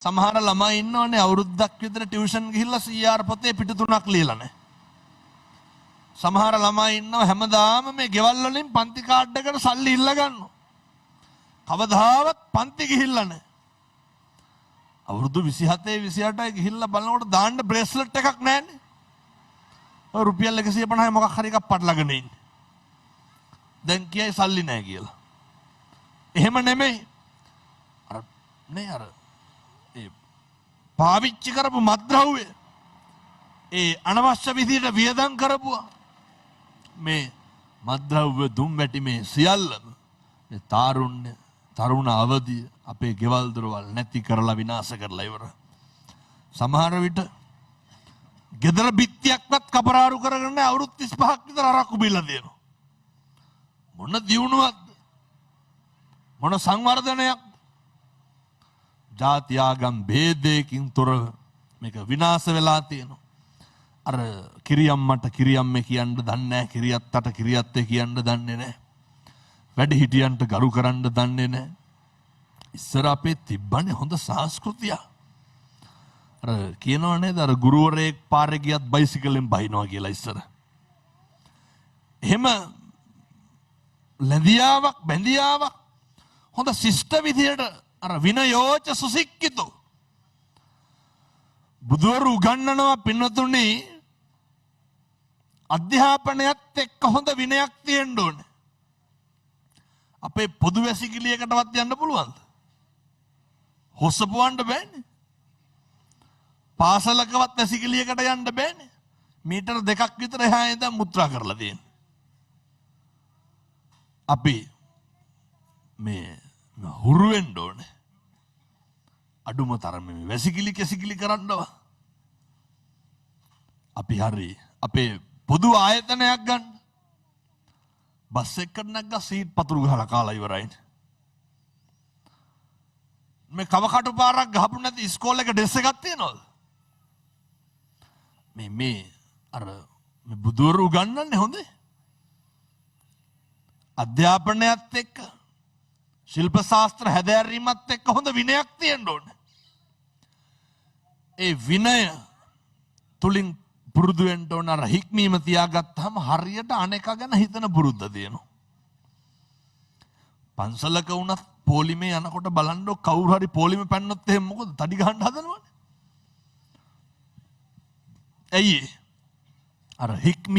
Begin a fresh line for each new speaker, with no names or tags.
සමහර ළමයි ඉන්නවනේ අවුරුද්දක් විතර ටියුෂන් ගිහිල්ලා CR පොතේ පිටු 3ක් ලියලා නැහැ. සමහර ළමයි ඉන්නව හැමදාම මේ ගෙවල් වලින් පන්ති කාඩ් එකට සල්ලි ඉල්ල ගන්නවා. කවදාවත් පන්ති ගිහිල්ලා නැහැ. අවුරුදු 27 28 ගිහිල්ලා බලනකොට දාන්න බ්‍රේස්ලට් එකක් නැහැනේ. ඔය රුපියල් 150 මොකක් හරි එකක් පටලගෙන ඉන්නේ. දැන් කියයි සල්ලි නැහැ කියලා. එහෙම නෙමෙයි. අර පාවිච්චි කරපු මත්ද්‍රව්‍ය ඒ අනවශ්‍ය විදිහට වියදම් කරපුවා මේ මත්ද්‍රව්‍ය දුම් වැටි මේ සියල්ලම මේ තරුණ අවදිය අපේ ගෙවල් දොරවල් නැති කරලා විනාශ කරලා ඉවර. සමහර විට ගෙදර බිත්තියක්වත් කපරාරු කරගෙන අවුරුදු 35ක් විතර අරක්කු බීලා දෙනවා. මොන දියුණුවක්ද? මොන සංවර්ධනයක්? ජාති ආගම් ભેදයකින් තොර මේක විනාශ වෙලා තියෙනවා. අර කිරියම්මට කිරියම්මේ කියන්න දන්නේ නැහැ, කිරියත්තට කිරියත්තේ කියන්න දන්නේ නැහැ. වැඩිහිටියන්ට ගරු කරන්න දන්නේ නැහැ. ඉස්සර අපේ තිබ්බනේ හොඳ සංස්කෘතිය. අර කියනවා නේද අර ගුරුවරයෙක් පාරේ ගියත් බයිසිකලෙන් බහිනවා කියලා ඉස්සර. එහෙම ලැබියාවක් බැඳියාවක් හොඳ ශිෂ්ට විදියට අර විනයෝච සුසික්කිතෝ බුදුවරු උගන්වනවා පින්නතුනි අධ්‍යාපනයත් එක්ක හොඳ විනයක් තියෙන්න ඕනේ. අපේ පොදු වැසිකිළියකටවත් යන්න පුළුවන්ද? හොස්සපුවන්න බෑනේ. පාසලකවත් වැසිකිළියකට යන්න බෑනේ. මීටර 2ක් විතර එහා ඉඳන් මුත්‍රා කරලා තියෙන්නේ. අපි මේ හුරු වෙන්න ඕනේ. අඩුම තරමේ වැසිකිලි කැසිකිලි කරන්නවා. අපි හරි අපේ පොදු ආයතනයක් ගන්න. බස් එකකට නැග්ගා සීට් පතුරු ගහලා කාලා ඉවරයි. මේ කවකටු පාරක් ගහපු නැති ඉස්කෝලේ එක ඩෙස් එකක් තියනවද? මේ බුදුවරු උගන්වන්නේ හොඳේ. අධ්‍යාපනයත් එක්ක ශිල්ප ශාස්ත්‍ර හැදෑරීමත් එක්ක හොඳ විනයක් තියෙන්න ඕනේ. ඒ විනය තුලින් පුරුදු වෙන්න ඕන අර හික්මීම තියාගත්තාම හරියට අනේක ගැන හිතන පුරුද්ද තියෙනවා. පන්සලක වුණත් පොලිමේ යනකොට බලන්න කවුරු හරි පොලිමේ පැන්නොත් එහෙම මොකද තඩි ගහන්න හදනවනේ. ඇයි අර හික්මී